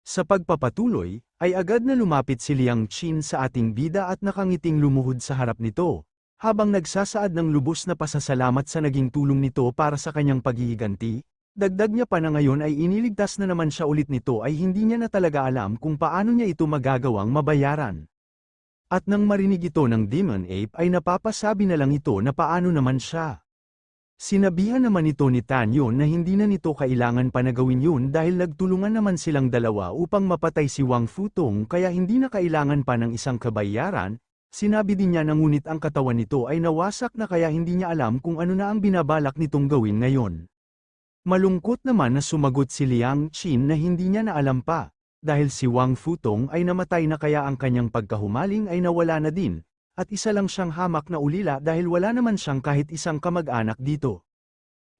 Sa pagpapatuloy, ay agad na lumapit si Liang Qin sa ating bida at nakangiting lumuhod sa harap nito, habang nagsasaad ng lubos na pasasalamat sa naging tulong nito para sa kanyang paghihiganti. Dagdag niya pa na ngayon ay iniligtas na naman siya ulit nito ay hindi niya na talaga alam kung paano niya ito magagawang mabayaran. At nang marinig ito ng Demon Ape ay napapasabi na lang ito na paano naman siya. Sinabihan naman ito ni Tanyon na hindi na nito kailangan pa na gawin yun dahil nagtulungan naman silang dalawa upang mapatay si Wang Futong kaya hindi na kailangan pa ng isang kabayaran. Sinabi din niya na ngunit ang katawan nito ay nawasak na kaya hindi niya alam kung ano na ang binabalak nitong gawin ngayon. Malungkot naman na sumagot si Liang Qin na hindi niya na alam pa, dahil si Wang Futong ay namatay na kaya ang kanyang pagkahumaling ay nawala na din, at isa lang siyang hamak na ulila dahil wala naman siyang kahit isang kamag-anak dito.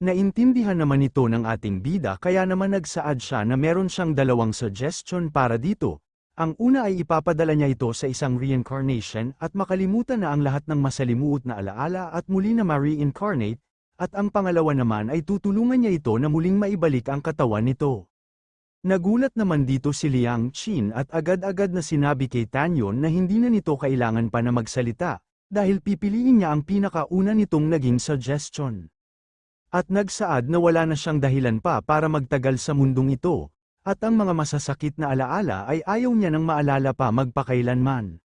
Naintindihan naman ito ng ating bida kaya naman nagsaad siya na meron siyang dalawang suggestion para dito. Ang una ay ipapadala niya ito sa isang reincarnation at makalimutan na ang lahat ng masalimuot na alaala at muli na ma-reincarnate, at ang pangalawa naman ay tutulungan niya ito na muling maibalik ang katawan nito. Nagulat naman dito si Liang Qin at agad-agad na sinabi kay Tanyon na hindi na nito kailangan pa na magsalita, dahil pipiliin niya ang pinakauna nitong naging suggestion. At nagsaad na wala na siyang dahilan pa para magtagal sa mundong ito, at ang mga masasakit na alaala ay ayaw niya nang maalala pa magpakailanman.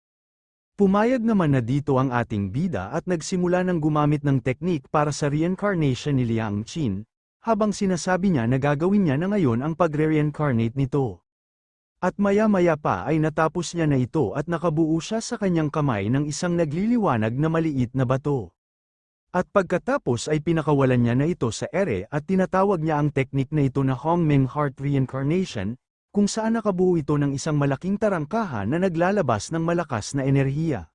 Pumayag naman na dito ang ating bida at nagsimula ng gumamit ng teknik para sa reincarnation ni Liang Qin, habang sinasabi niya na gagawin niya na ngayon ang pagre-reincarnate nito. At maya-maya pa ay natapos niya na ito at nakabuo siya sa kanyang kamay ng isang nagliliwanag na maliit na bato. At pagkatapos ay pinakawalan niya na ito sa ere at tinatawag niya ang teknik na ito na Hongmeng Heart Reincarnation, kung saan nakabuo ito ng isang malaking tarangkahan na naglalabas ng malakas na enerhiya.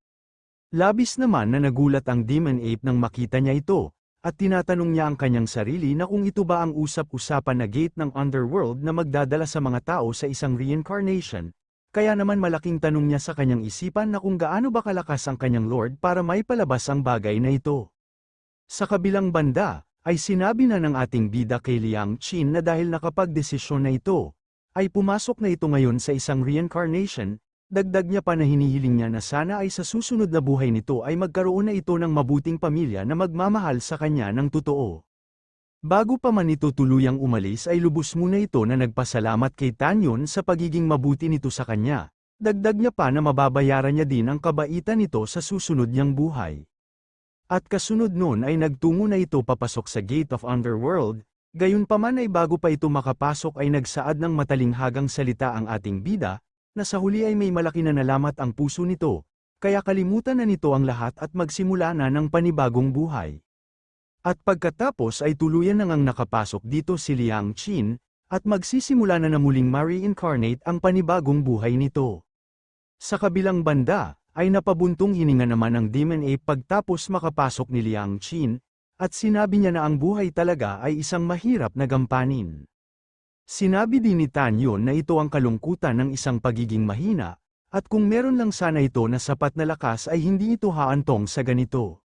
Labis naman na nagulat ang Demon Ape nang makita niya ito, at tinatanong niya ang kanyang sarili na kung ito ba ang usap-usapan na gate ng underworld na magdadala sa mga tao sa isang reincarnation, kaya naman malaking tanong niya sa kanyang isipan na kung gaano ba kalakas ang kanyang lord para maipalabas ang bagay na ito. Sa kabilang banda, ay sinabi na ng ating bida kay Liang Qin na dahil nakapagdesisyon na ito, ay pumasok na ito ngayon sa isang reincarnation, dagdag niya pa na hinihiling niya na sana ay sa susunod na buhay nito ay magkaroon na ito ng mabuting pamilya na magmamahal sa kanya ng totoo. Bago pa man ito tuluyang umalis ay lubos muna ito na nagpasalamat kay Tanyon sa pagiging mabuti nito sa kanya, dagdag niya pa na mababayaran niya din ang kabaitan nito sa susunod niyang buhay. At kasunod nun ay nagtungo na ito papasok sa Gate of Underworld. Gayunpaman ay bago pa ito makapasok ay nagsaad ng matalinghagang salita ang ating bida, na sa huli ay may malaki na nalamat ang puso nito, kaya kalimutan na nito ang lahat at magsimula na ng panibagong buhay. At pagkatapos ay tuluyan na ngang nakapasok dito si Liang Qin, at magsisimula na muling ma-reincarnate ang panibagong buhay nito. Sa kabilang banda, ay napabuntong hininga naman ang Demon Ape pagtapos makapasok ni Liang Qin, at sinabi niya na ang buhay talaga ay isang mahirap na gampanin. Sinabi din ni Tanyon na ito ang kalungkutan ng isang pagiging mahina, at kung meron lang sana ito na sapat na lakas ay hindi ito haantong sa ganito.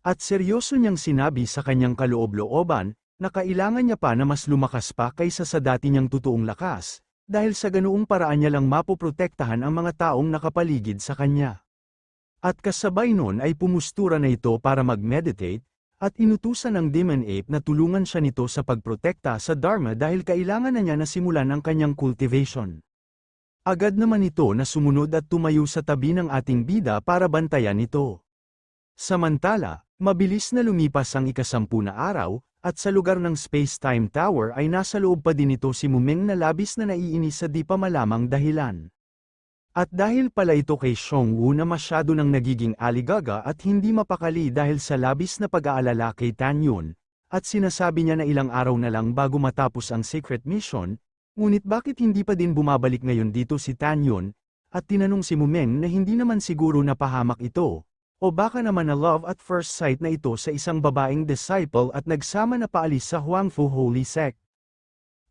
At seryoso niyang sinabi sa kanyang kaloob-looban, na kailangan niya pa na mas lumakas pa kaysa sa dati niyang totoong lakas, dahil sa ganoong paraan niya lang mapoprotektahan ang mga taong nakapaligid sa kanya. At kasabay nun ay pumustura na ito para mag-meditate, at inutusan ng Demon Ape na tulungan siya nito sa pagprotekta sa Dharma dahil kailangan na niya na simulan ang kanyang cultivation. Agad naman ito na sumunod at tumayo sa tabi ng ating bida para bantayan ito. Samantala, mabilis na lumipas ang ika-10 na araw, at sa lugar ng Space-Time Tower ay nasa loob pa din ito si Mumeng na labis na naiinis sa di pa malamang dahilan. At dahil pala ito kay Xiongwu na masyado nang nagiging aligaga at hindi mapakali dahil sa labis na pag-aalala kay Tanyon, at sinasabi niya na ilang araw na lang bago matapos ang secret mission, ngunit bakit hindi pa din bumabalik ngayon dito si Tanyon, at tinanong si Mumeng na hindi naman siguro napahamak ito, o baka naman na love at first sight na ito sa isang babaeng disciple at nagsama na paalis sa Huangfu Holy Sect.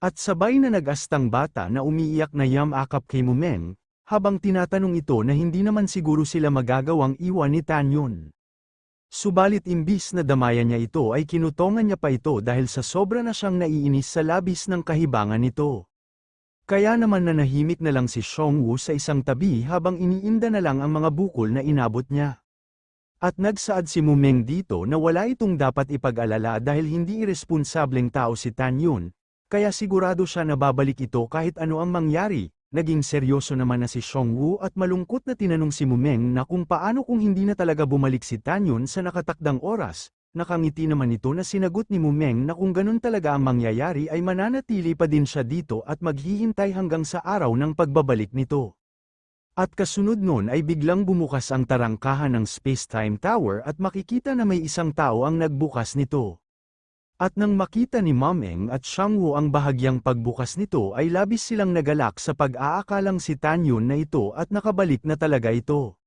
At sabay na nag-astang bata na umiiyak na yamakap kay Mumeng, habang tinatanong ito na hindi naman siguro sila magagawang iwan ni Tanyon. Subalit imbis na damayan niya ito ay kinutongan niya pa ito dahil sa sobra na siyang naiinis sa labis ng kahibangan nito. Kaya naman nanahimik na lang si Xiongwu sa isang tabi habang iniinda na lang ang mga bukol na inabot niya. At nagsaad si Mumeng dito na wala itong dapat ipag-alala dahil hindi iresponsableng tao si Tan Yun, kaya sigurado siya na babalik ito kahit ano ang mangyari. Naging seryoso naman na si Xiongwu at malungkot na tinanong si Mumeng na kung paano kung hindi na talaga bumalik si Tan Yun sa nakatakdang oras. Nakangiti naman ito na sinagot ni Mumeng na kung ganun talaga ang mangyayari ay mananatili pa din siya dito at maghihintay hanggang sa araw ng pagbabalik nito. At kasunod nun ay biglang bumukas ang tarangkahan ng Space-Time Tower at makikita na may isang tao ang nagbukas nito. At nang makita ni Mumeng at Xiongwu ang bahagyang pagbukas nito ay labis silang nagalak sa pag-aakalang si Tan Yun na ito at nakabalik na talaga ito.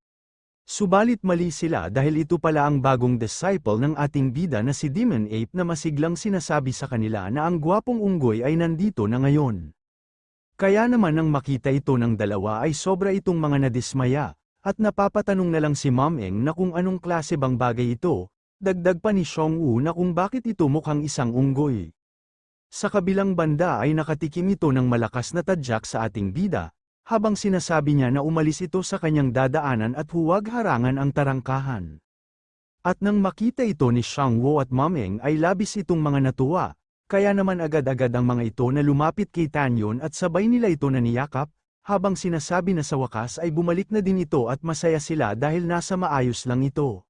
Subalit mali sila dahil ito pala ang bagong disciple ng ating bida na si Demon Ape na masiglang sinasabi sa kanila na ang gwapong unggoy ay nandito na ngayon. Kaya naman nang makita ito ng dalawa ay sobra itong mga nadismaya, at napapatanong na lang si Mumeng na kung anong klase bang bagay ito, dagdag pa ni Xiongwu na kung bakit ito mukhang isang unggoy. Sa kabilang banda ay nakatikim ito ng malakas na tadyak sa ating bida, habang sinasabi niya na umalis ito sa kanyang dadaanan at huwag harangan ang tarangkahan. At nang makita ito ni Xiongwu at Mumeng ay labis itong mga natuwa. Kaya naman agad-agad ang mga ito na lumapit kay Tan Yun at sabay nila ito na niyakap, habang sinasabi na sa wakas ay bumalik na din ito at masaya sila dahil nasa maayos lang ito.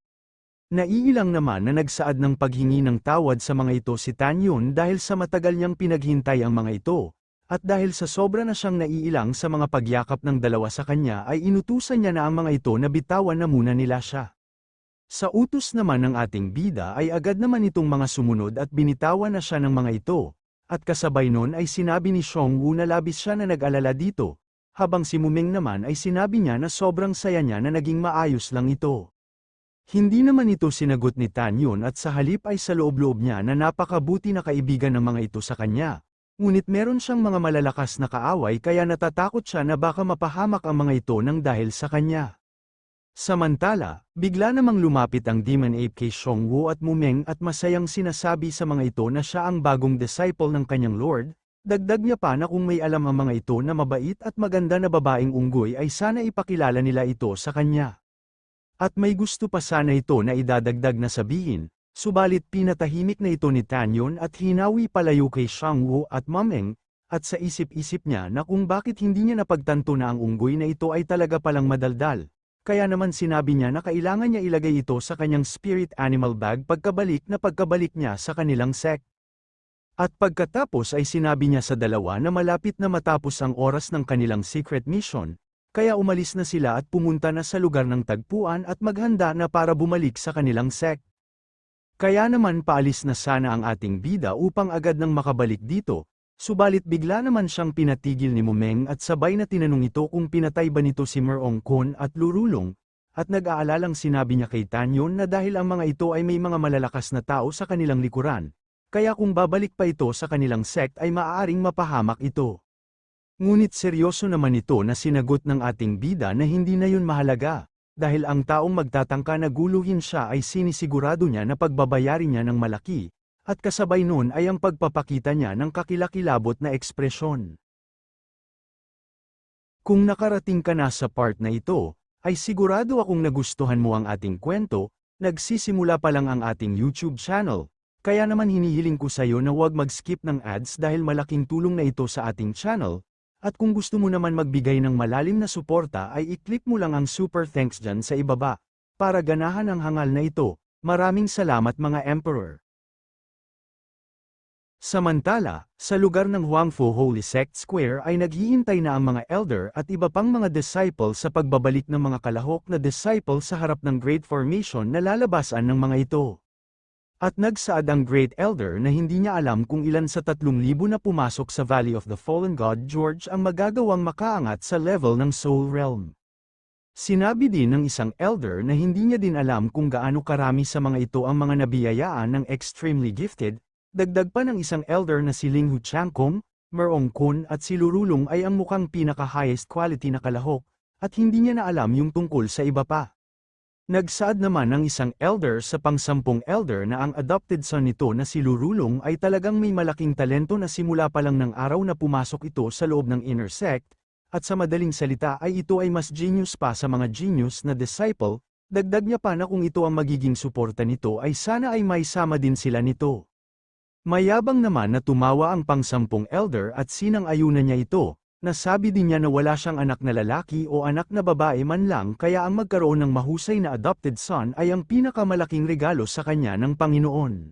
Naiilang naman na nagsaad ng paghingi ng tawad sa mga ito si Tan Yun dahil sa matagal niyang pinaghintay ang mga ito, at dahil sa sobra na siyang naiilang sa mga pagyakap ng dalawa sa kanya ay inutusan niya na ang mga ito na bitawan na muna nila siya. Sa utos naman ng ating bida ay agad naman itong mga sumunod at binitawan na siya ng mga ito, at kasabay nun ay sinabi ni Xiongwu na labis siya na nag-alala dito, habang si Mumeng naman ay sinabi niya na sobrang saya niya na naging maayos lang ito. Hindi naman ito sinagot ni Tan Yun at sa halip ay sa loob-loob niya na napakabuti na kaibigan ng mga ito sa kanya, ngunit meron siyang mga malalakas na kaaway kaya natatakot siya na baka mapahamak ang mga ito ng dahil sa kanya. Samantala, bigla namang lumapit ang Demon Ape kay Xiongwu at Mumeng at masayang sinasabi sa mga ito na siya ang bagong disciple ng kanyang Lord, dagdag niya pa na kung may alam ang mga ito na mabait at maganda na babaeng unggoy ay sana ipakilala nila ito sa kanya. At may gusto pa sana ito na idadagdag na sabihin, subalit pinatahimik na ito ni Tan Yun at hinawi palayo kay Xiongwu at Mumeng, at sa isip-isip niya na kung bakit hindi niya napagtanto na ang unggoy na ito ay talaga palang madaldal. Kaya naman sinabi niya na kailangan niya ilagay ito sa kanyang spirit animal bag pagkabalik niya sa kanilang sect. At pagkatapos ay sinabi niya sa dalawa na malapit na matapos ang oras ng kanilang secret mission, kaya umalis na sila at pumunta na sa lugar ng tagpuan at maghanda na para bumalik sa kanilang sect. Kaya naman paalis na sana ang ating bida upang agad nang makabalik dito. Subalit bigla naman siyang pinatigil ni Mumeng at sabay na tinanong ito kung pinatay ba nito si Merong Kun at Lurulong, at nag-aalalang sinabi niya kay Tan Yun na dahil ang mga ito ay may mga malalakas na tao sa kanilang likuran, kaya kung babalik pa ito sa kanilang sect ay maaaring mapahamak ito. Ngunit seryoso naman ito na sinagot ng ating bida na hindi na yun mahalaga, dahil ang taong magtatangka na guluhin siya ay sinisigurado niya na pagbabayarin niya ng malaki. At kasabay nun ay ang pagpapakita niya ng kakilakilabot na ekspresyon. Kung nakarating ka na sa part na ito, ay sigurado akong nagustuhan mo ang ating kwento, nagsisimula pa lang ang ating YouTube channel, kaya naman hinihiling ko sa iyo na huwag mag-skip ng ads dahil malaking tulong na ito sa ating channel, at kung gusto mo naman magbigay ng malalim na suporta ay i-click mo lang ang super thanks dyan sa ibaba, para ganahan ang hangal na ito. Maraming salamat mga Emperor! Samantala, sa lugar ng Huangfu Holy Sect Square ay naghihintay na ang mga elder at iba pang mga disciple sa pagbabalik ng mga kalahok na disciple sa harap ng Great Formation na lalabasan ng mga ito. At nagsaad ang Great Elder na hindi niya alam kung ilan sa 3,000 na pumasok sa Valley of the Fallen God George ang magagawang makaangat sa level ng Soul Realm. Sinabi din ng isang elder na hindi niya din alam kung gaano karami sa mga ito ang mga nabiyayaan ng extremely gifted. Dagdag pa ng isang elder na si Linghu Changkong, Merong Kun at si Lurulong ay ang mukhang pinaka-highest quality na kalahok, at hindi niya na alam yung tungkol sa iba pa. Nagsaad naman ng isang elder sa pang-10 elder na ang adopted son nito na si Lurulong ay talagang may malaking talento na simula pa lang ng araw na pumasok ito sa loob ng inner sect, at sa madaling salita ay ito ay mas genius pa sa mga genius na disciple, dagdag niya pa na kung ito ang magiging suporta nito ay sana ay may sama din sila nito. Mayabang naman na tumawa ang pang-10 elder at sinang-ayunan niya ito. Nasabi din niya na wala siyang anak na lalaki o anak na babae man lang kaya ang magkaroon ng mahusay na adopted son ay ang pinakamalaking regalo sa kanya ng Panginoon.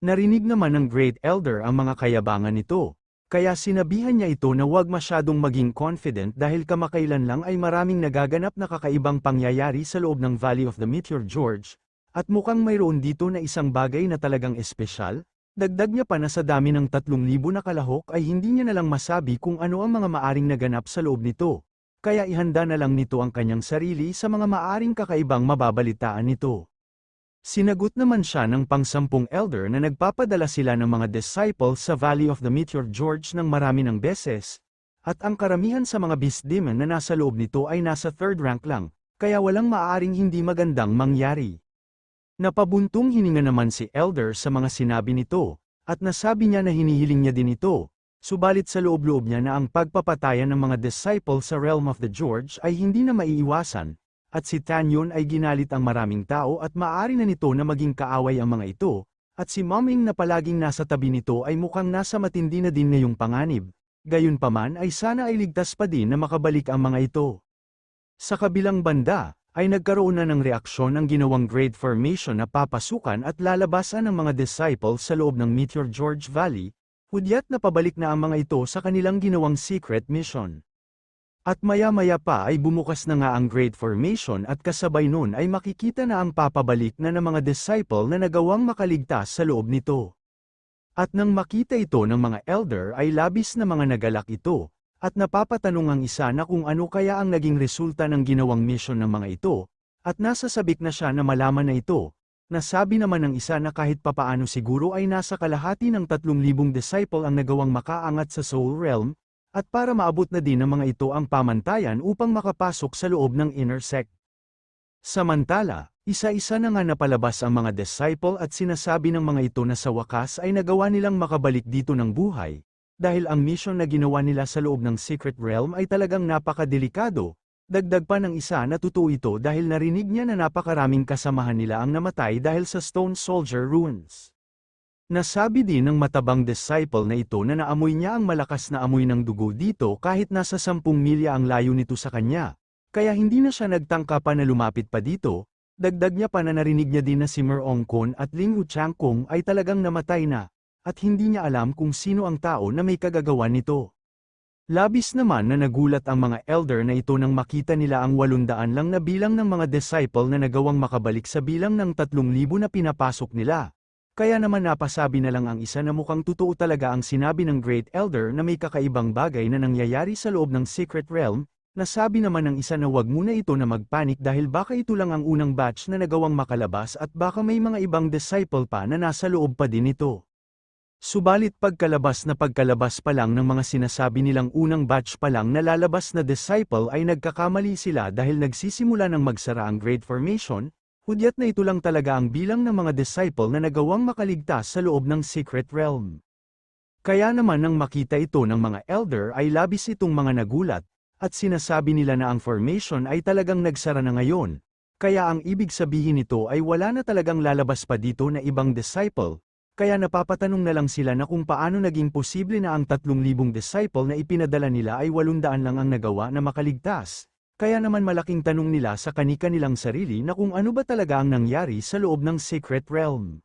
Narinig naman ng Great Elder ang mga kayabangan nito, kaya sinabihan niya ito na huwag masyadong maging confident dahil kamakailan lang ay maraming nagaganap na kakaibang pangyayari sa loob ng Valley of the Meteor Gorge, at mukhang mayroon dito na isang bagay na talagang espesyal. Dagdag niya pa na sa dami ng 3,000 na kalahok ay hindi niya na lang masabi kung ano ang mga maaring naganap sa loob nito, kaya ihanda na lang nito ang kanyang sarili sa mga maaring kakaibang mababalitaan nito. Sinagot naman siya ng pang-10 elder na nagpapadala sila ng mga disciples sa Valley of the Meteor Gorge ng marami ng beses, at ang karamihan sa mga beast demon na nasa loob nito ay nasa 3rd rank lang, kaya walang maaring hindi magandang mangyari. Napabuntong hininga naman si Elder sa mga sinabi nito, at nasabi niya na hinihiling niya din ito, subalit sa loob-loob niya na ang pagpapatayan ng mga disciple sa Realm of the Gorge ay hindi na maiiwasan, at si Tanyon ay ginalit ang maraming tao at maaari na nito na maging kaaway ang mga ito, at si Moming na palaging nasa tabi nito ay mukhang nasa matindi na din ngayong panganib, gayunpaman ay sana ay ligtas pa din na makabalik ang mga ito. Sa kabilang banda, ay nagkaroon na ng reaksyon ang ginawang Great Formation na papasukan at lalabasan ng mga disciples sa loob ng Meteor Gorge Valley, hudyat na pabalik na ang mga ito sa kanilang ginawang secret mission. At maya-maya pa ay bumukas na nga ang Great Formation at kasabay nun ay makikita na ang papabalik na ng mga disciple na nagawang makaligtas sa loob nito. At nang makita ito ng mga elder ay labis na mga nagalak ito, at napapatanong ang isa na kung ano kaya ang naging resulta ng ginawang mission ng mga ito, at nasasabik na siya na malaman na ito. Nasabi naman ng isa na kahit papaano siguro ay nasa kalahati ng 3,000 disciple ang nagawang makaangat sa Soul Realm, at para maabot na din ng mga ito ang pamantayan upang makapasok sa loob ng inner sect. Samantala, isa-isa na nga napalabas ang mga disciple at sinasabi ng mga ito na sa wakas ay nagawa nilang makabalik dito ng buhay. Dahil ang mission na ginawa nila sa loob ng Secret Realm ay talagang napakadelikado, dagdag pa ng isa na totoo ito dahil narinig niya na napakaraming kasamahan nila ang namatay dahil sa Stone Soldier Ruins. Nasabi din ng matabang disciple na ito na naamoy niya ang malakas na amoy ng dugo dito kahit nasa 10 milya ang layo nito sa kanya, kaya hindi na siya nagtangka pa na lumapit pa dito. Dagdag niya pa na narinig niya din na si Merongkon at Ling Wuchangkong ay talagang namatay na, at hindi niya alam kung sino ang tao na may kagagawan nito. Labis naman na nagulat ang mga elder na ito nang makita nila ang 800 lang na bilang ng mga disciple na nagawang makabalik sa bilang ng 3,000 na pinapasok nila. Kaya naman napasabi na lang ang isa na mukhang totoo talaga ang sinabi ng Great Elder na may kakaibang bagay na nangyayari sa loob ng Secret Realm. Nasabi naman ng isa na wag muna ito na magpanik dahil baka ito lang ang unang batch na nagawang makalabas at baka may mga ibang disciple pa na nasa loob pa din ito. Subalit pagkalabas pa lang ng mga sinasabi nilang unang batch pa lang na lalabas na disciple ay nagkakamali sila dahil nagsisimula ng magsara ang Great Formation, hudyat na ito lang talaga ang bilang ng mga disciple na nagawang makaligtas sa loob ng Secret Realm. Kaya naman nang makita ito ng mga elder ay labis itong mga nagulat, at sinasabi nila na ang formation ay talagang nagsara na ngayon, kaya ang ibig sabihin nito ay wala na talagang lalabas pa dito na ibang disciple. Kaya napapatanong na lang sila na kung paano naging posible na ang 3,000 disciple na ipinadala nila ay 800 lang ang nagawa na makaligtas. Kaya naman malaking tanong nila sa kani-kanilang sarili na kung ano ba talaga ang nangyari sa loob ng Secret Realm.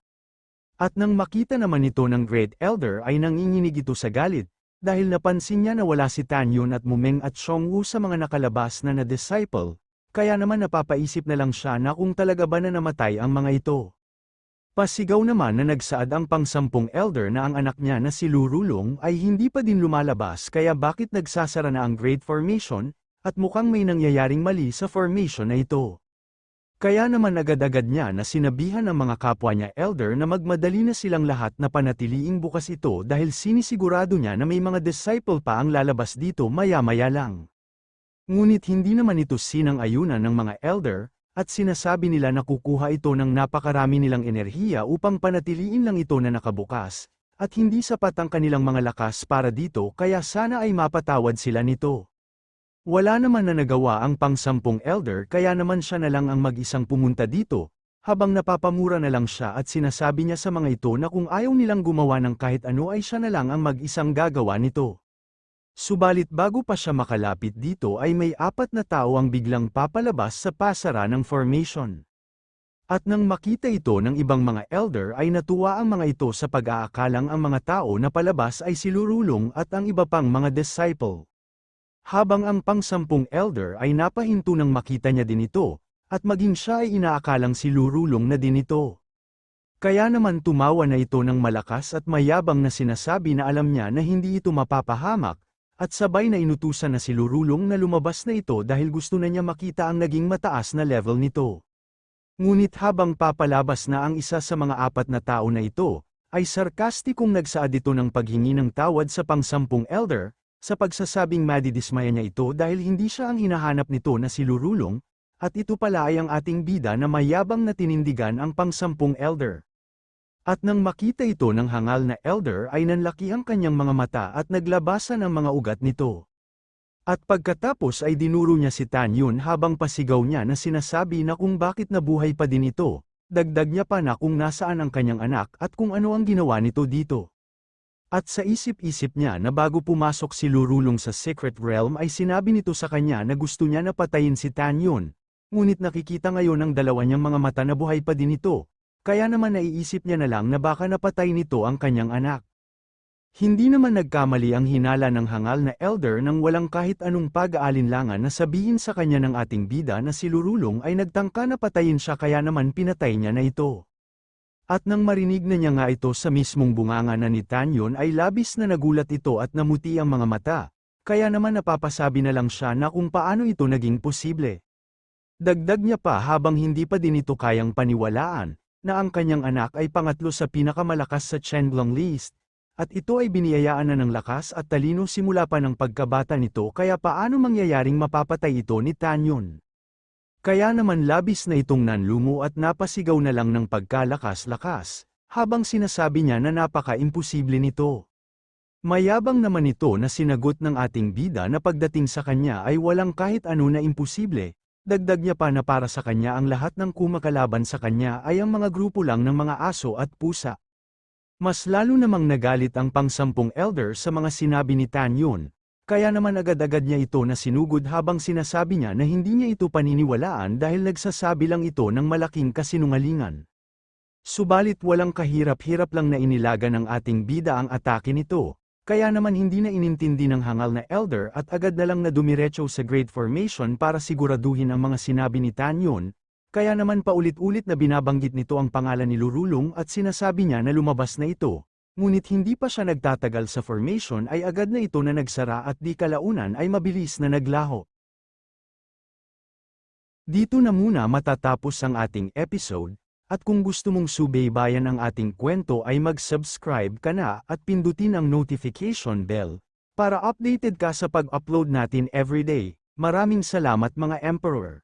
At nang makita naman ito ng Great Elder ay nanginginig ito sa galit, dahil napansin niya na wala si Tanyon at Mumeng at Xiongwu sa mga nakalabas na disciple, kaya naman napapaisip na lang siya na kung talaga ba na namatay ang mga ito. Pasigaw naman na nagsaad ang pang-10 elder na ang anak niya na si Lurulong ay hindi pa din lumalabas kaya bakit nagsasara na ang Great Formation, at mukhang may nangyayaring mali sa formation na ito. Kaya naman agad-agad niya na sinabihan ang mga kapwa niya elder na magmadali na silang lahat na panatiliing bukas ito dahil sinisigurado niya na may mga disciple pa ang lalabas dito maya-maya lang. Ngunit hindi naman ito sinang-ayunan ng mga elder, at sinasabi nila na kukuha ito ng napakarami nilang enerhiya upang panatiliin lang ito na nakabukas, at hindi sapat ang kanilang mga lakas para dito kaya sana ay mapatawad sila nito. Wala naman na nagawa ang pang-10 elder kaya naman siya na lang ang mag-isang pumunta dito, habang napapamura na lang siya at sinasabi niya sa mga ito na kung ayaw nilang gumawa ng kahit ano ay siya na lang ang mag-isang gagawa nito. Subalit bago pa siya makalapit dito ay may 4 na tao ang biglang papalabas sa pasara ng formation. At nang makita ito ng ibang mga elder ay natuwa ang mga ito sa pag-aakalang ang mga tao na palabas ay si Lurulong at ang iba pang mga disciple. Habang ang pang-10 elder ay napahinto nang makita niya din ito, at maging siya ay inaakalang si Lurulong na din ito. Kaya naman tumawa na ito ng malakas at mayabang na sinasabi na alam niya na hindi ito mapapahamak, at sabay na inutusan na si Lurulong na lumabas na ito dahil gusto na niya makita ang naging mataas na level nito. Ngunit habang papalabas na ang isa sa mga 4 na tao na ito, ay sarkastikong nagsaad ito ng paghingi ng tawad sa pang-10 elder, sa pagsasabing madidismaya niya ito dahil hindi siya ang hinahanap nito na si Lurulong, at ito pala ay ang ating bida na mayabang na tinindigan ang pang-10 elder. At nang makita ito ng hangal na elder ay nanlaki ang kanyang mga mata at naglabasan ang mga ugat nito. At pagkatapos ay dinuro niya si Tan Yun habang pasigaw niya na sinasabi na kung bakit nabuhay pa din ito, dagdag niya pa na kung nasaan ang kanyang anak at kung ano ang ginawa nito dito. At sa isip-isip niya na bago pumasok si Lurulong sa Secret Realm ay sinabi nito sa kanya na gusto niya na patayin si Tan Yun, ngunit nakikita ngayon ng dalawa niyang mga mata na buhay pa din ito, kaya naman naiisip niya na lang na baka napatay nito ang kanyang anak. Hindi naman nagkamali ang hinala ng hangal na elder nang walang kahit anong pag-aalinlangan na sabihin sa kanya ng ating bida na si Lurulong ay nagtangka na patayin siya kaya naman pinatay niya na ito. At nang marinig na niya nga ito sa mismong bunganga na ni Tan Yun ay labis na nagulat ito at namuti ang mga mata, kaya naman napapasabi na lang siya na kung paano ito naging posible. Dagdag niya pa habang hindi pa din ito kayang paniwalaan, na ang kanyang anak ay pangatlo sa pinakamalakas sa Chenglong list, at ito ay biniyayaan na ng lakas at talino simula pa ng pagkabata nito kaya paano mangyayaring mapapatay ito ni Tan Yun. Kaya naman labis na itong nanlumo at napasigaw na lang ng pagkalakas-lakas, habang sinasabi niya na napaka-imposible nito. Mayabang naman ito na sinagot ng ating bida na pagdating sa kanya ay walang kahit ano na imposible. Dagdag niya pa na para sa kanya ang lahat ng kumakalaban sa kanya ay ang mga grupo lang ng mga aso at pusa. Mas lalo namang nagalit ang pang-10 elder sa mga sinabi ni Tan Yun, kaya naman agad-agad niya ito na sinugod habang sinasabi niya na hindi niya ito paniniwalaan dahil nagsasabi lang ito ng malaking kasinungalingan. Subalit walang kahirap-hirap lang na inilaga ng ating bida ang atake nito. Kaya naman hindi na inintindi ng hangal na elder at agad na lang na dumiretso sa Great Formation para siguraduhin ang mga sinabi ni Tan Yun, kaya naman paulit-ulit na binabanggit nito ang pangalan ni Lurulong at sinasabi niya na lumabas na ito, ngunit hindi pa siya nagtatagal sa formation ay agad na ito na nagsara at di kalaunan ay mabilis na naglaho. Dito na muna matatapos ang ating episode. At kung gusto mong subaybayan ang ating kwento ay mag-subscribe ka na at pindutin ang notification bell para updated ka sa pag-upload natin everyday. Maraming salamat mga Emperor!